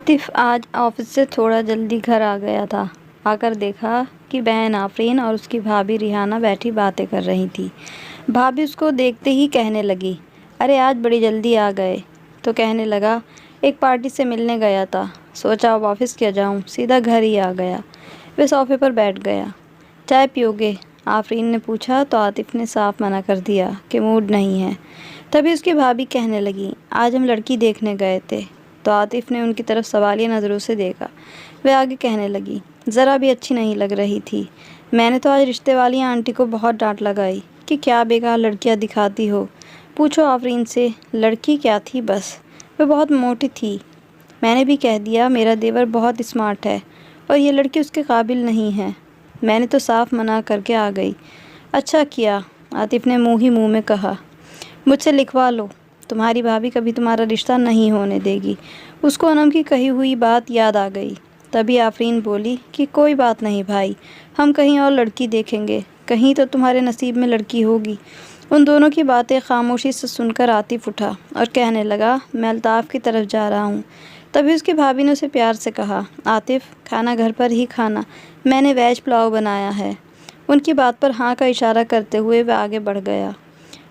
آتف آج آفس سے تھوڑا جلدی گھر آ گیا تھا۔ آ کر دیکھا کہ بہن آفرین اور اس کی بھابھی ریحانہ بیٹھی باتیں کر رہی تھی۔ بھابھی اس کو دیکھتے ہی کہنے لگی، ارے آج بڑی جلدی آ گئے؟ تو کہنے لگا، ایک پارٹی سے ملنے گیا تھا، سوچا اب آفس کیا جاؤں، سیدھا گھر ہی آ گیا۔ وہ صوفے پر بیٹھ گیا۔ چائے پیو گے؟ آفرین نے پوچھا تو آتف نے صاف منع کر دیا کہ موڈ نہیں ہے۔ تبھی اس کی بھابھی کہنے لگی، آج ہم لڑکی دیکھنے گئے تھے۔ تو آتف نے ان کی طرف سوالیہ نظروں سے دیکھا۔ وہ آگے کہنے لگی، ذرا بھی اچھی نہیں لگ رہی تھی۔ میں نے تو آج رشتے والی آنٹی کو بہت ڈانٹ لگائی کہ کیا بیکار لڑکیاں دکھاتی ہو۔ پوچھو آفرین سے، لڑکی کیا تھی بس، وہ بہت موٹی تھی۔ میں نے بھی کہہ دیا میرا دیور بہت اسمارٹ ہے اور یہ لڑکی اس کے قابل نہیں ہے۔ میں نے تو صاف منع کر کے آ گئی۔ اچھا کیا، آتف نے منہ ہی منہ میں کہا۔ مجھ سے لکھوا لو، تمہاری بھابھی کبھی تمہارا رشتہ نہیں ہونے دے گی۔ اس کو انم کی کہی ہوئی بات یاد آ گئی۔ تبھی آفرین بولی کہ کوئی بات نہیں بھائی، ہم کہیں اور لڑکی دیکھیں گے، کہیں تو تمہارے نصیب میں لڑکی ہوگی۔ ان دونوں کی باتیں خاموشی سے سن کر آتف اٹھا اور کہنے لگا، میں الطاف کی طرف جا رہا ہوں۔ تبھی اس کی بھابھی نے اسے پیار سے کہا، آتف کھانا گھر پر ہی کھانا، میں نے ویج پلاؤ بنایا ہے۔ ان کی بات پر ہاں کا اشارہ کرتے ہوئے وہ آگے بڑھ گیا۔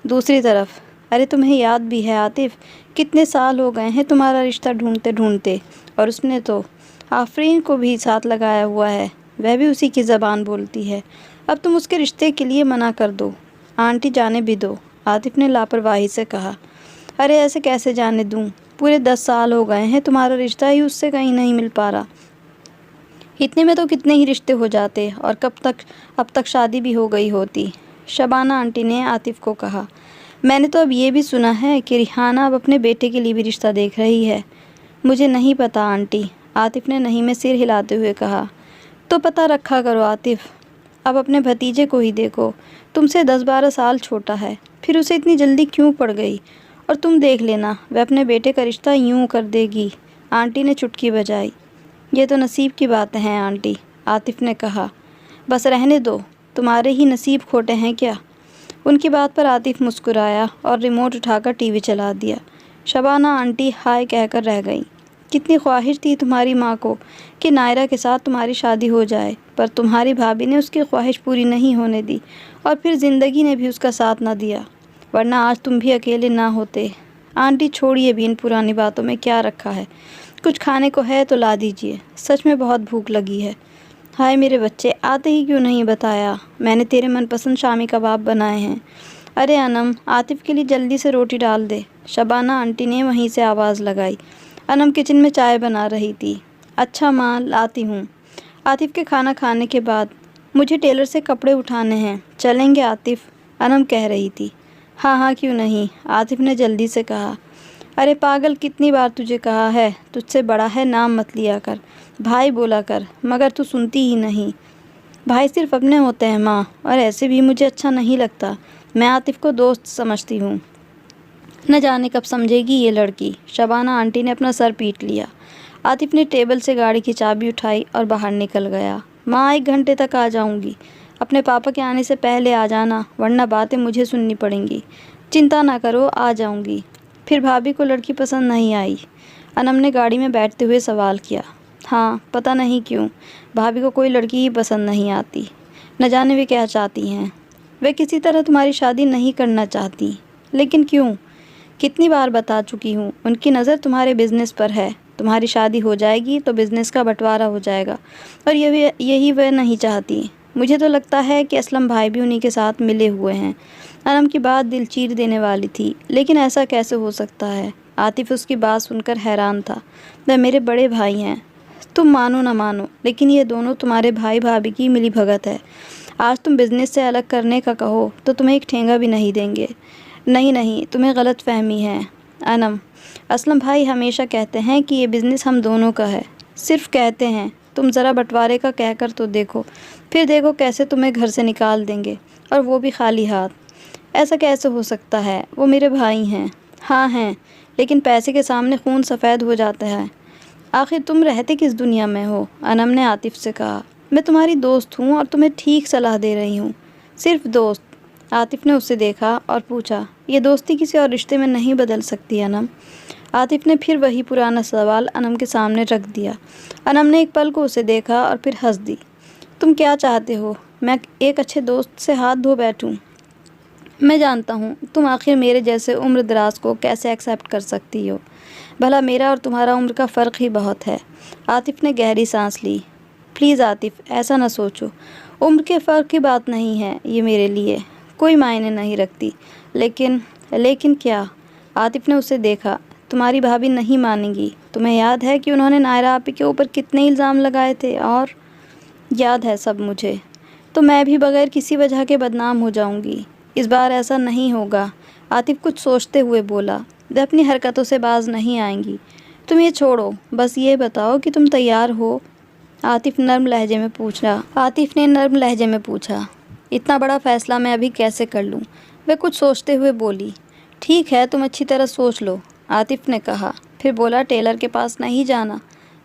دوسری طرف، ارے تمہیں یاد بھی ہے آتف، کتنے سال ہو گئے ہیں تمہارا رشتہ ڈھونڈتے ڈھونڈتے، اور اس نے تو آفرین کو بھی ساتھ لگایا ہوا ہے، وہ بھی اسی کی زبان بولتی ہے۔ اب تم اس کے رشتے کے لیے منع کر دو۔ آنٹی جانے بھی دو، آتف نے لاپرواہی سے کہا۔ ارے ایسے کیسے جانے دوں، پورے 10 سال ہو گئے ہیں، تمہارا رشتہ ہی اس سے کہیں نہیں مل پا رہا۔ اتنے میں تو کتنے ہی رشتے ہو جاتے اور اب تک شادی بھی ہو گئی ہوتی۔ شبانہ آنٹی نے آتف کو کہا، میں نے تو اب یہ بھی سنا ہے کہ ریحانہ اب اپنے بیٹے کے لیے بھی رشتہ دیکھ رہی ہے۔ مجھے نہیں پتا آنٹی، آتف نے نہیں میں سر ہلاتے ہوئے کہا۔ تو پتہ رکھا کرو آتف، اب اپنے بھتیجے کو ہی دیکھو، تم سے 10-12 سال چھوٹا ہے، پھر اسے اتنی جلدی کیوں پڑ گئی؟ اور تم دیکھ لینا وہ اپنے بیٹے کا رشتہ یوں کر دے گی۔ آنٹی نے چٹکی بجائی۔ یہ تو نصیب کی باتیں ہیں آنٹی، آتف نے کہا۔ بس رہنے دو، تمہارے ہی نصیب کھوٹے ہیں کیا؟ ان کی بات پر آتف مسکرایا اور ریموٹ اٹھا کر ٹی وی چلا دیا۔ شبانہ آنٹی ہائے کہہ کر رہ گئیں۔ کتنی خواہش تھی تمہاری ماں کو کہ نائرہ کے ساتھ تمہاری شادی ہو جائے، پر تمہاری بھابھی نے اس کی خواہش پوری نہیں ہونے دی، اور پھر زندگی نے بھی اس کا ساتھ نہ دیا، ورنہ آج تم بھی اکیلے نہ ہوتے۔ آنٹی چھوڑیے بھی ان پرانی باتوں میں کیا رکھا ہے، کچھ کھانے کو ہے تو لا دیجیے، سچ میں بہت بھوک لگی ہے۔ ہائے میرے بچے، آتے ہی کیوں نہیں بتایا، میں نے تیرے من پسند شامی کباب بنائے ہیں۔ ارے انم، آتف کے لیے جلدی سے روٹی ڈال دے، شبانہ آنٹی نے وہیں سے آواز لگائی۔ انم کچن میں چائے بنا رہی تھی۔ اچھا ماں، لاتی ہوں۔ آتف کے کھانا کھانے کے بعد، مجھے ٹیلر سے کپڑے اٹھانے ہیں، چلیں گے آتف؟ انم کہہ رہی تھی۔ ہاں ہاں کیوں نہیں، آتف نے جلدی سے کہا۔ ارے پاگل، کتنی بار تجھے کہا ہے، تجھ سے بڑا ہے نام مت لیا کر، بھائی بولا کر، مگر تو سنتی ہی نہیں۔ بھائی صرف اپنے ہوتے ہیں ماں، اور ایسے بھی مجھے اچھا نہیں لگتا، میں آتف کو دوست سمجھتی ہوں۔ نہ جانے کب سمجھے گی یہ لڑکی، شبانہ آنٹی نے اپنا سر پیٹ لیا۔ آتف نے ٹیبل سے گاڑی کی چابی اٹھائی اور باہر نکل گیا۔ ماں 1 گھنٹے تک آ جاؤں گی، اپنے پاپا کے آنے سے پہلے آ جانا، ورنہ باتیں مجھے سننی پڑیں گی۔ چنتا نہ کرو، آ جاؤں گی۔ پھر بھابھی کو لڑکی پسند نہیں آئی؟ انم نے گاڑی میں بیٹھتے ہوئے سوال کیا۔ ہاں، پتہ نہیں کیوں، بھابھی کو کوئی لڑکی ہی پسند نہیں آتی، نہ جانے وہ کیا چاہتی ہیں۔ وہ کسی طرح تمہاری شادی نہیں کرنا چاہتی، لیکن کیوں؟ کتنی بار بتا چکی ہوں، ان کی نظر تمہارے بزنس پر ہے، تمہاری شادی ہو جائے گی تو بزنس کا بٹوارا ہو جائے گا، اور یہی وہ نہیں چاہتی۔ مجھے تو لگتا ہے کہ اسلم بھائی بھی انہی کے ساتھ ملے ہوئے ہیں۔ انم کی بات دل چیر دینے والی تھی، لیکن ایسا کیسے ہو سکتا ہے؟ آتف اس کی بات سن کر حیران تھا۔ وہ میرے بڑے بھائی ہیں، تم مانو نہ مانو، لیکن یہ دونوں تمہارے بھائی بھابھی کی ملی بھگت ہے۔ آج تم بزنس سے الگ کرنے کا کہو تو تمہیں ایک ٹھینگا بھی نہیں دیں گے۔ نہیں، تمہیں غلط فہمی ہے انم، اسلم بھائی ہمیشہ کہتے ہیں کہ یہ بزنس ہم دونوں کا ہے۔ صرف کہتے ہیں، تم ذرا بٹوارے کا کہہ کر تو دیکھو، پھر دیکھو کیسے تمہیں گھر سے نکال دیں گے، اور وہ بھی خالی ہاتھ۔ ایسا کیسے ہو سکتا ہے، وہ میرے بھائی ہیں۔ ہاں ہیں، لیکن پیسے کے سامنے خون سفید ہو جاتا ہے۔ آخر تم رہتے کس دنیا میں ہو؟ انم نے آتف سے کہا۔ میں تمہاری دوست ہوں اور تمہیں ٹھیک صلاح دے رہی ہوں، صرف دوست۔ آتف نے اسے دیکھا اور پوچھا، یہ دوستی کسی اور رشتے میں نہیں بدل سکتی انم؟ عاطف نے پھر وہی پرانا سوال انم کے سامنے رکھ دیا۔ انم نے ایک پل کو اسے دیکھا اور پھر ہنس دی۔ تم کیا چاہتے ہو؟ میں ایک اچھے دوست سے ہاتھ دھو بیٹھوں؟ میں جانتا ہوں تم آخر میرے جیسے عمر دراز کو کیسے ایکسیپٹ کر سکتی ہو۔ بھلا میرا اور تمہارا عمر کا فرق ہی بہت ہے۔ عاطف نے گہری سانس لی۔ پلیز عاطف، ایسا نہ سوچو۔ عمر کے فرق کی بات نہیں ہے یہ میرے لیے، کوئی معنی نہیں رکھتی۔ لیکن کیا؟ عاطف نے اسے دیکھا۔ تمہاری بھابھی نہیں مانیں گی۔ تمہیں یاد ہے کہ انہوں نے نائرہ آپی کے اوپر کتنے الزام لگائے تھے؟ اور یاد ہے سب مجھے۔ تو میں بھی بغیر کسی وجہ کے بدنام ہو جاؤں گی۔ اس بار ایسا نہیں ہوگا۔ عاطف کچھ سوچتے ہوئے بولا۔ وہ اپنی حرکتوں سے باز نہیں آئیں گی۔ تم یہ چھوڑو، بس یہ بتاؤ کہ تم تیار ہو؟ عاطف نے نرم لہجے میں پوچھا۔ اتنا بڑا فیصلہ میں ابھی کیسے کر لوں؟ وہ کچھ سوچتے ہوئے بولی۔ ٹھیک ہے، تم اچھی طرح سوچ لو، عاطف نے کہا۔ پھر بولا، ٹیلر کے پاس نہیں جانا؟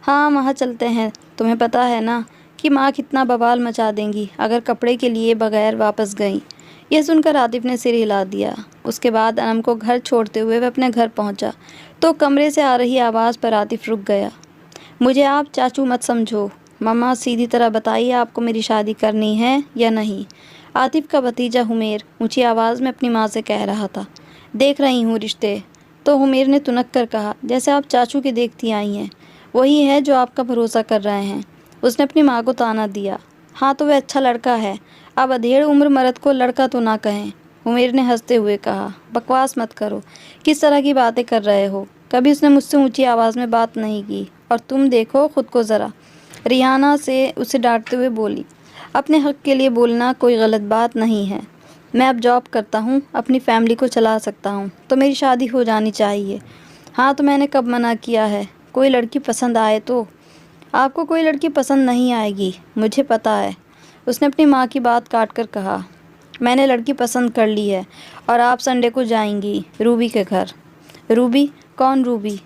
ہاں، وہاں چلتے ہیں۔ تمہیں پتہ ہے نا کہ ماں کتنا بوال مچا دیں گی اگر کپڑے کے لیے بغیر واپس گئیں۔ یہ سن کر عاطف نے سر ہلا دیا۔ اس کے بعد انم کو گھر چھوڑتے ہوئے وہ اپنے گھر پہنچا تو کمرے سے آ رہی آواز پر عاطف رک گیا۔ مجھے آپ چاچو مت سمجھو۔ مما، سیدھی طرح بتائیے آپ کو میری شادی کرنی ہے یا نہیں؟ عاطف کا بھتیجا حمیر اونچی آواز میں اپنی ماں سے کہہ رہا تھا۔ دیکھ رہی ہوں رشتے، تو حمیر نے تنک کر کہا، جیسے آپ چاچو کے دیکھتی آئی ہیں وہی ہے جو آپ کا بھروسہ کر رہے ہیں۔ اس نے اپنی ماں کو طعنہ دیا۔ ہاں تو وہ اچھا لڑکا ہے، اب ادھیڑ عمر مرد کو لڑکا تو نہ کہیں۔ حمیر نے ہنستے ہوئے کہا، بکواس مت کرو، کس طرح کی باتیں کر رہے ہو؟ کبھی اس نے مجھ سے اونچی آواز میں بات نہیں کی، اور تم دیکھو خود کو ذرا۔ ریحانہ سے اسے ڈانٹتے ہوئے بولی، اپنے حق کے لیے بولنا کوئی غلط بات نہیں ہے۔ میں اب جاب کرتا ہوں، اپنی فیملی کو چلا سکتا ہوں، تو میری شادی ہو جانی چاہیے۔ ہاں تو میں نے کب منع کیا ہے؟ کوئی لڑکی پسند آئے تو؟ آپ کو کوئی لڑکی پسند نہیں آئے گی، مجھے پتہ ہے۔ اس نے اپنی ماں کی بات کاٹ کر کہا، میں نے لڑکی پسند کر لی ہے اور آپ سنڈے کو جائیں گی روبی کے گھر۔ روبی؟ کون روبی؟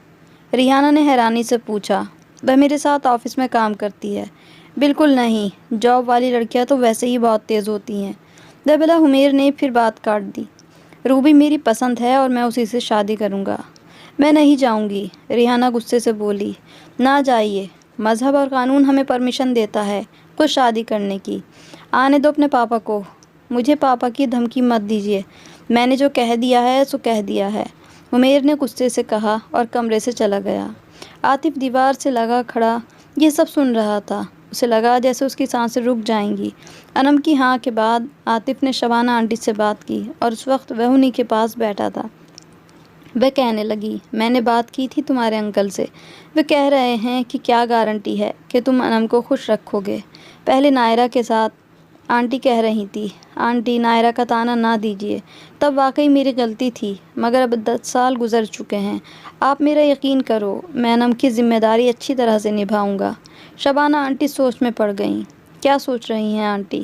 ریحانہ نے حیرانی سے پوچھا۔ وہ میرے ساتھ آفس میں کام کرتی ہے۔ بالکل نہیں، جاب والی لڑکیاں تو ویسے ہی بہت تیز ہوتی ہیں۔ بلا حمیر نے پھر بات کاٹ دی۔ روبی میری پسند ہے اور میں اسی سے شادی کروں گا۔ میں نہیں جاؤں گی، ریحانہ غصے سے بولی۔ نہ جائیے، مذہب اور قانون ہمیں پرمیشن دیتا ہے خود شادی کرنے کی۔ آنے دو اپنے پاپا کو۔ مجھے پاپا کی دھمکی مت دیجیے، میں نے جو کہہ دیا ہے سو کہہ دیا ہے، حمیر نے غصے سے کہا اور کمرے سے چلا گیا۔ عاطف دیوار سے لگا کھڑا یہ سب سن رہا تھا۔ اسے لگا جیسے اس کی سانسیں رک جائیں گی۔ انم کی ہاں کے بعد عاطف نے شبانہ آنٹی سے بات کی اور اس وقت وہ انہی کے پاس بیٹھا تھا۔ وہ کہنے لگی، میں نے بات کی تھی تمہارے انکل سے، وہ کہہ رہے ہیں کہ کیا گارنٹی ہے کہ تم انم کو خوش رکھو گے۔ پہلے نائرہ کے ساتھ آنٹی کہہ رہی تھی، آنٹی نائرہ کا طعنہ نہ دیجیے، تب واقعی میری غلطی تھی، مگر اب 10 سال گزر چکے ہیں۔ آپ میرا یقین کرو، میں انم کی ذمہ داری اچھی طرح سے نبھاؤں گا۔ شبانہ آنٹی سوچ میں پڑ گئیں۔ کیا سوچ رہی ہیں آنٹی؟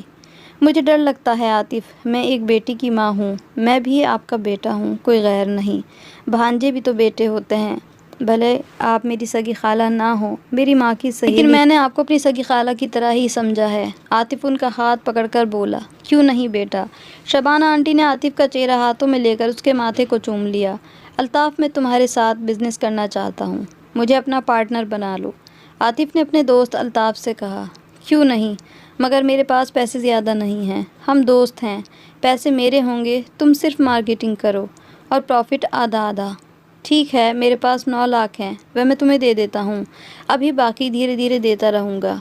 مجھے ڈر لگتا ہے عاطف، میں ایک بیٹی کی ماں ہوں، میں بھی آپ کا بیٹا ہوں، کوئی غیر نہیں۔ بھانجے بھی تو بیٹے ہوتے ہیں، بھلے آپ میری سگی خالہ نہ ہوں، میری ماں کی سہیلی، لیکن میں نے آپ کو اپنی سگی خالہ کی طرح ہی سمجھا ہے۔ عاطف ان کا ہاتھ پکڑ کر بولا، کیوں نہیں بیٹا؟ شبانہ آنٹی نے عاطف کا چہرہ ہاتھوں میں لے کر اس کے ماتھے کو چوم لیا۔ الطاف، میں تمہارے ساتھ بزنس کرنا چاہتا ہوں، مجھے اپنا پارٹنر بنا لو، عاطف نے اپنے دوست الطاف سے کہا۔ کیوں نہیں؟ مگر میرے پاس پیسے زیادہ نہیں ہیں، ہم دوست ہیں، پیسے میرے ہوں گے، تم صرف مارکیٹنگ کرو اور پروفٹ آدھا آدھا۔ ٹھیک ہے، میرے پاس 9 لاکھ ہیں، وہ میں تمہیں دے دیتا ہوں، ابھی باقی دھیرے دھیرے دیتا رہوں گا۔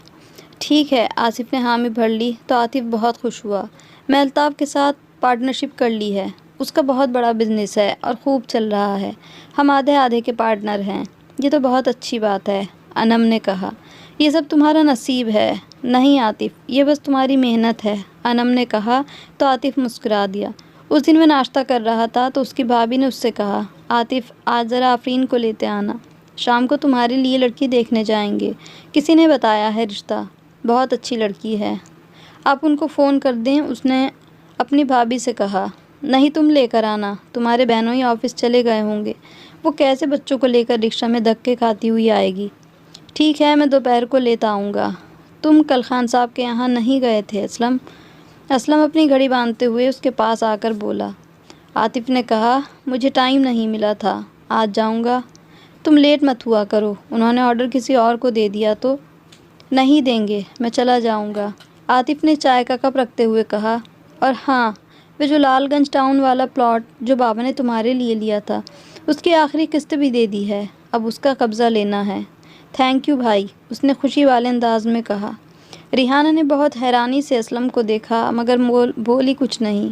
ٹھیک ہے، آصف نے حامی بھر لی تو عاطف بہت خوش ہوا۔ میں الطاف کے ساتھ پارٹنرشپ کر لی ہے، اس کا بہت بڑا بزنس ہے اور خوب چل رہا ہے، ہم آدھے آدھے کے پارٹنر ہیں۔ یہ تو بہت اچھی بات ہے، انم نے کہا۔ یہ سب تمہارا نصیب ہے۔ نہیں عاطف، یہ بس تمہاری محنت ہے، انم نے کہا تو عاطف مسکرا دیا۔ اس دن وہ ناشتہ کر رہا تھا تو اس کی بھابھی نے اس سے کہا، عاطف آج ذرا آفرین کو لیتے آنا، شام کو تمہارے لیے لڑکی دیکھنے جائیں گے، کسی نے بتایا ہے رشتہ، بہت اچھی لڑکی ہے، آپ ان کو فون کر دیں، اس نے اپنی بھابھی سے کہا۔ نہیں، تم لے کر آنا، تمہارے بہنوں ہی آفس چلے گئے ہوں گے، وہ کیسے بچوں کو لے کر رکشہ میں دھکے کھاتی ہوئی آئے گی۔ ٹھیک ہے، میں دوپہر کو لیتا آؤں گا۔ تم کل خان صاحب کے یہاں نہیں گئے تھے اسلم؟ اسلم اپنی گھڑی باندھتے ہوئے اس کے پاس آ کر بولا۔ عاطف نے کہا، مجھے ٹائم نہیں ملا تھا، آج جاؤں گا۔ تم لیٹ مت ہوا کرو، انہوں نے آرڈر کسی اور کو دے دیا تو؟ نہیں دیں گے، میں چلا جاؤں گا، عاطف نے چائے کا کپ رکھتے ہوئے کہا۔ اور ہاں، وہ جو لال گنج ٹاؤن والا پلاٹ جو بابا نے تمہارے لیے لیا تھا، اس کی آخری قسط بھی دے دی ہے، اب اس کا قبضہ لینا ہے۔ تھینک یو بھائی، اس نے خوشی والے انداز میں کہا۔ ریحانہ نے بہت حیرانی سے اسلم کو دیکھا مگر بولی کچھ نہیں۔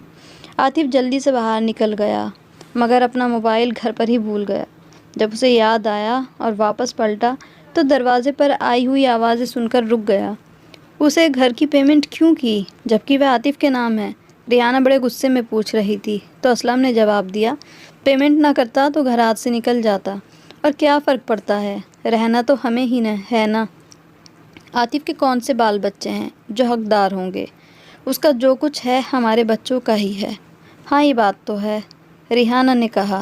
عاطف جلدی سے باہر نکل گیا مگر اپنا موبائل گھر پر ہی بھول گیا۔ جب اسے یاد آیا اور واپس پلٹا تو دروازے پر آئی ہوئی آوازیں سن کر رک گیا۔ اسے گھر کی پیمنٹ کیوں کی جبکہ وہ عاطف کے نام ہے؟ ریحانہ بڑے غصے میں پوچھ رہی تھی تو اسلم نے جواب دیا، پیمنٹ نہ کرتا تو گھر ہاتھ سے نکل جاتا، اور کیا فرق پڑتا ہے، رہنا تو ہمیں ہی ہے نا۔ عاطف کے کون سے بال بچے ہیں جو حقدار ہوں گے؟ اس کا جو کچھ ہے ہمارے بچوں کا ہی ہے۔ ہاں یہ بات تو ہے، ریحانہ نے کہا۔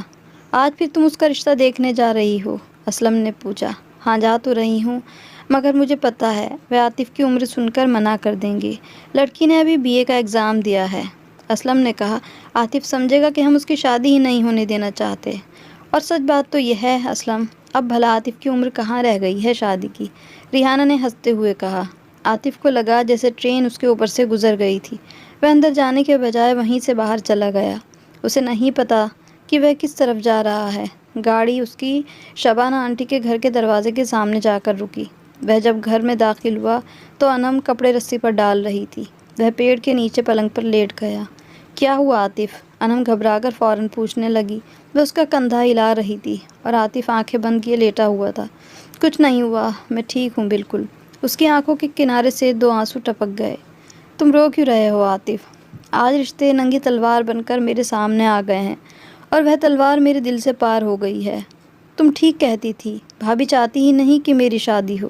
آج پھر تم اس کا رشتہ دیکھنے جا رہی ہو؟ اسلم نے پوچھا۔ ہاں جا تو رہی ہوں مگر مجھے پتہ ہے وہ عاطف کی عمر سن کر منع کر دیں گی، لڑکی نے ابھی BA کا ایگزام دیا ہے۔ اسلم نے کہا، عاطف سمجھے گا کہ ہم اس کی شادی ہی نہیں ہونے دینا چاہتے، اور سچ بات تو یہ ہے اسلم، اب بھلا عاطف کی عمر کہاں رہ گئی ہے شادی کی؟ ریحانہ نے ہنستے ہوئے کہا۔ عاطف کو لگا جیسے ٹرین اس کے اوپر سے گزر گئی تھی، وہ اندر جانے کے بجائے وہیں سے باہر چلا گیا۔ اسے نہیں پتا کہ وہ کس طرف جا رہا ہے۔ گاڑی اس کی شبانہ آنٹی کے گھر کے دروازے کے سامنے جا کر رکی۔ وہ جب گھر میں داخل ہوا تو انم کپڑے رسی پر ڈال رہی تھی۔ وہ پیڑ کے نیچے پلنگ پر لیٹ گیا۔ کیا ہوا عاطف؟ انم گھبرا کر فوراً پوچھنے لگی۔ وہ اس کا کندھا ہلا رہی تھی اور عاطف آنکھیں بند کیے لیٹا ہوا تھا۔ کچھ نہیں ہوا، میں ٹھیک ہوں بالکل۔ اس کی آنکھوں کے کنارے سے 2 آنسو ٹپک گئے۔ تم رو کیوں رہے ہو عاطف؟ آج رشتے ننگی تلوار بن کر میرے سامنے آ گئے ہیں اور وہ تلوار میرے دل سے پار ہو گئی ہے۔ تم ٹھیک کہتی تھی، بھابھی چاہتی ہی نہیں کہ میری شادی ہو،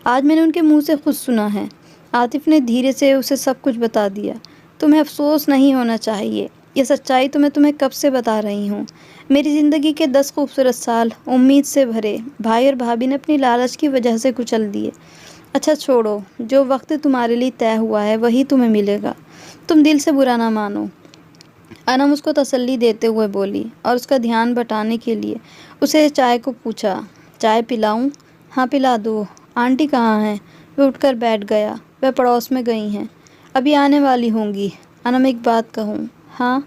آج میں نے ان کے منہ سے خود سنا ہے۔ عاطف نے دھیرے سے اسے سب کچھ بتا دیا۔ تمہیں افسوس نہیں ہونا چاہیے، یہ سچائی تو میں تمہیں کب سے بتا رہی ہوں۔ میری زندگی کے 10 خوبصورت سال امید سے بھرے بھائی اور بھابھی نے اپنی لالچ کی وجہ سے کچل دیے۔ اچھا چھوڑو، جو وقت تمہارے لیے طے ہوا ہے وہی تمہیں ملے گا، تم دل سے برا نہ مانو۔ انم اس کو تسلی دیتے ہوئے بولی اور اس کا دھیان بٹانے کے لیے اسے چائے کو پوچھا۔ چائے پلاؤں؟ ہاں پلا دو۔ آنٹی کہاں ہیں؟ وہ اٹھ کر بیٹھ گیا۔ وہ پڑوس میں گئی ہیں، ابھی آنے والی ہوں گی۔ انم ایک بات کہوں؟ ہاں،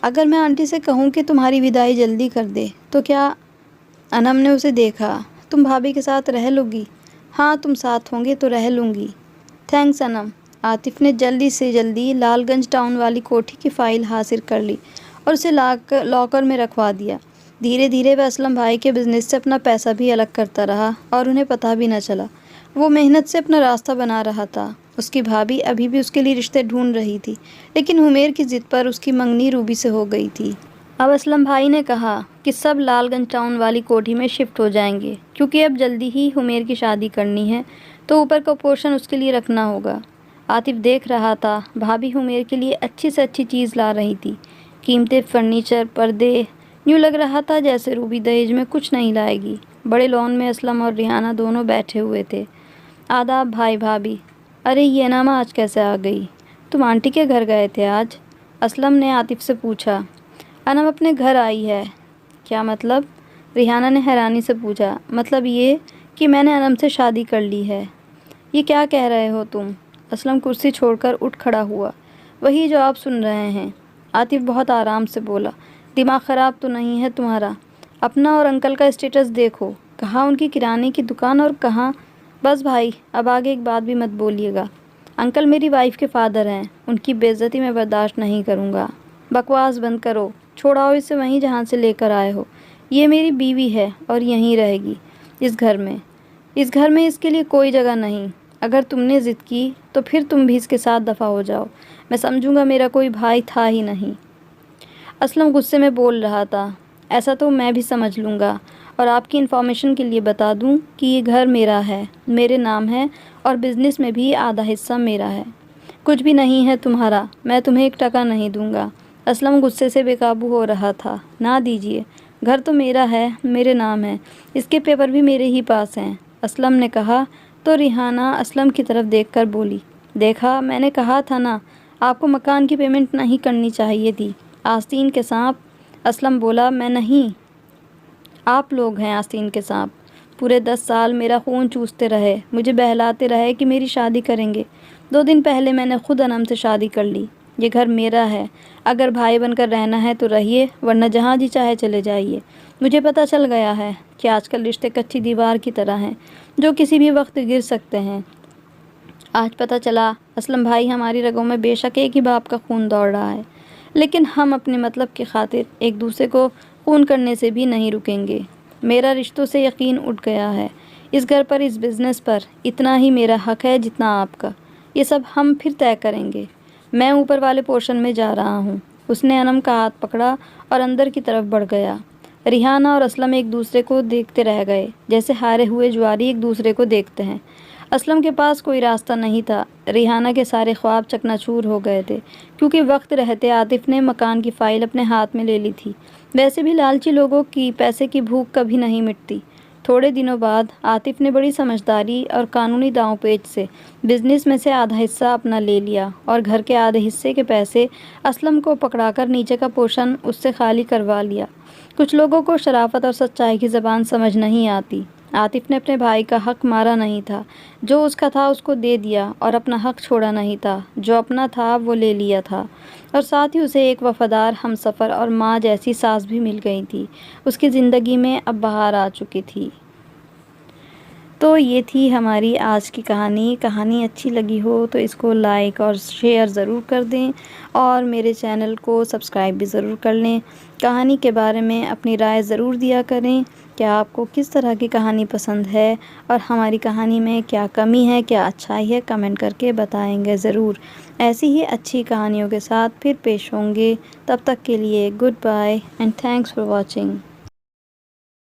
اگر میں آنٹی سے کہوں کہ تمہاری وداعی جلدی کر دے تو کیا؟ انم نے اسے دیکھا۔ تم بھابھی کے ساتھ رہ لو گی؟ ہاں تم ساتھ ہوں گے تو رہ لوں گی۔ تھینکس انم۔ عاطف نے جلدی سے جلدی لال گنج ٹاؤن والی کوٹھی کی فائل حاصل کر لی اور اسے لاکر میں رکھوا دیا۔ دھیرے دھیرے وہ اسلم بھائی کے بزنس سے اپنا پیسہ بھی الگ کرتا رہا اور انہیں پتہ بھی نہ چلا۔ وہ محنت سے اپنا راستہ بنا رہا تھا۔ اس کی بھابھی ابھی بھی اس کے لیے رشتے ڈھونڈ رہی تھی لیکن حمیر کی ضد پر اس کی منگنی روبی سے ہو گئی تھی۔ اب اسلم بھائی نے کہا کہ سب لال گنج ٹاؤن والی کوٹھی میں شفٹ ہو جائیں گے کیونکہ اب جلدی ہی حمیر کی شادی کرنی ہے تو اوپر کا پورشن اس کے لیے رکھنا ہوگا۔ عاطف دیکھ رہا تھا بھابھی حمیر کے لیے اچھی سے اچھی چیز لا رہی تھی، قیمتی فرنیچر، پردے، یوں لگ رہا تھا جیسے روبی دہیج میں کچھ نہیں لائے گی۔ بڑے لان میں اسلم اور ریحانہ دونوں بیٹھے ہوئے تھے۔ آداب بھائی بھابھی۔ ارے یہ نامہ آج کیسے آ گئی؟ تم آنٹی کے گھر گئے تھے آج؟ اسلم نے عاطف سے پوچھا۔ انم اپنے گھر آئی ہے۔ کیا مطلب؟ ریحانہ نے حیرانی سے پوچھا۔ مطلب یہ کہ میں نے انم سے شادی کر لی ہے۔ یہ کیا کہہ رہے ہو تم؟ اسلم کرسی چھوڑ کر اٹھ کھڑا ہوا۔ وہی جو آپ سن رہے ہیں۔ عاطف بہت آرام سے بولا۔ دماغ خراب تو نہیں ہے تمہارا؟ اپنا اور انکل کا اسٹیٹس دیکھو، کہاں ان کی کرانے کی دکان اور کہاں۔ بس بھائی، اب آگے ایک بات بھی مت بولیے گا۔ انکل میری وائف کے فادر ہیں، ان کی بے عزتی میں برداشت نہیں کروں گا۔ بکواس بند کرو، چھوڑاؤ اسے وہیں جہاں سے لے کر آئے ہو۔ یہ میری بیوی ہے اور یہیں رہے گی، اس گھر میں۔ اس گھر میں اس کے لیے کوئی جگہ نہیں۔ اگر تم نے ضد کی تو پھر تم بھی اس کے ساتھ دفع ہو جاؤ، میں سمجھوں گا میرا کوئی بھائی تھا ہی نہیں۔ اسلم غصے میں بول رہا تھا۔ ایسا تو میں بھی سمجھ لوں گا، اور آپ کی انفارمیشن کے لیے بتا دوں کہ یہ گھر میرا ہے، میرے نام ہے، اور بزنس میں بھی آدھا حصہ میرا ہے۔ کچھ بھی نہیں ہے تمہارا، میں تمہیں 1 ٹکا نہیں دوں گا۔ اسلم غصے سے بے قابو ہو رہا تھا۔ نہ دیجیے، گھر تو میرا ہے، میرے نام ہے، اس کے پیپر بھی میرے ہی پاس ہیں، اسلم نے کہا تو ریحانہ اسلم کی طرف دیکھ کر بولی، دیکھا میں نے کہا تھا نا، آپ کو مکان کی پیمنٹ نہیں کرنی چاہیے تھی۔ آستین کے سانپ، اسلم بولا، میں نہیں۔ آپ لوگ ہیں آستین کے سانپ، پورے 10 سال میرا خون چوستے رہے، مجھے بہلاتے رہے کہ میری شادی کریں گے۔ 2 دن پہلے میں نے خود انم سے شادی کر لی۔ یہ گھر میرا ہے، اگر بھائی بن کر رہنا ہے تو رہیے، ورنہ جہاں جی چاہے چلے جائیے۔ مجھے پتہ چل گیا ہے کہ آج کل رشتے کچی دیوار کی طرح ہیں جو کسی بھی وقت گر سکتے ہیں۔ آج پتہ چلا اسلم بھائی ہماری رگوں میں بے شک ایک ہی باپ کا خون دوڑ رہا ہے، لیکن ہم اپنے مطلب کی خاطر ایک دوسرے کو خون کرنے سے بھی نہیں رکیں گے۔ میرا رشتوں سے یقین اٹھ گیا ہے، اس گھر پر، اس بزنس پر اتنا ہی میرا حق ہے جتنا آپ کا۔ یہ سب ہم پھر طے کریں گے۔ میں اوپر والے پورشن میں جا رہا ہوں۔ اس نے انم کا ہاتھ پکڑا اور اندر کی طرف بڑھ گیا۔ ریحانہ اور اسلم ایک دوسرے کو دیکھتے رہ گئے، جیسے ہارے ہوئے جواری ایک دوسرے کو دیکھتے ہیں۔ اسلم کے پاس کوئی راستہ نہیں تھا، ریحانہ کے سارے خواب چکناچور ہو گئے تھے، کیونکہ وقت رہتے عاطف نے مکان کی فائل اپنے ہاتھ میں لے لی تھی۔ ویسے بھی لالچی لوگوں کی پیسے کی بھوک کبھی نہیں مٹتی۔ تھوڑے دنوں بعد عاطف نے بڑی سمجھداری اور قانونی داؤں پیچ سے بزنس میں سے آدھا حصہ اپنا لے لیا اور گھر کے آدھے حصے کے پیسے اسلم کو پکڑا کر نیچے کا پورشن اس سے خالی کروا لیا۔ کچھ لوگوں کو شرافت اور سچائی کی زبان سمجھ نہیں آتی۔ عاطف نے اپنے بھائی کا حق مارا نہیں تھا، جو اس کا تھا اس کو دے دیا، اور اپنا حق چھوڑا نہیں تھا، جو اپنا تھا وہ لے لیا تھا، اور ساتھ ہی اسے ایک وفادار ہمسفر اور ماں جیسی ساس بھی مل گئی تھی۔ اس کی زندگی میں اب بہار آ چکی تھی۔ تو یہ تھی ہماری آج کی کہانی۔ کہانی اچھی لگی ہو تو اس کو لائک اور شیئر ضرور کر دیں، اور میرے چینل کو سبسکرائب بھی ضرور کر لیں۔ کہانی کے بارے میں اپنی رائے ضرور دیا کریں کہ آپ کو کس طرح کی کہانی پسند ہے، اور ہماری کہانی میں کیا کمی ہے، کیا اچھائی ہے، کمنٹ کر کے بتائیں گے ضرور۔ ایسی ہی اچھی کہانیوں کے ساتھ پھر پیش ہوں گے۔ تب تک کے لیے goodbye and thanks for watching.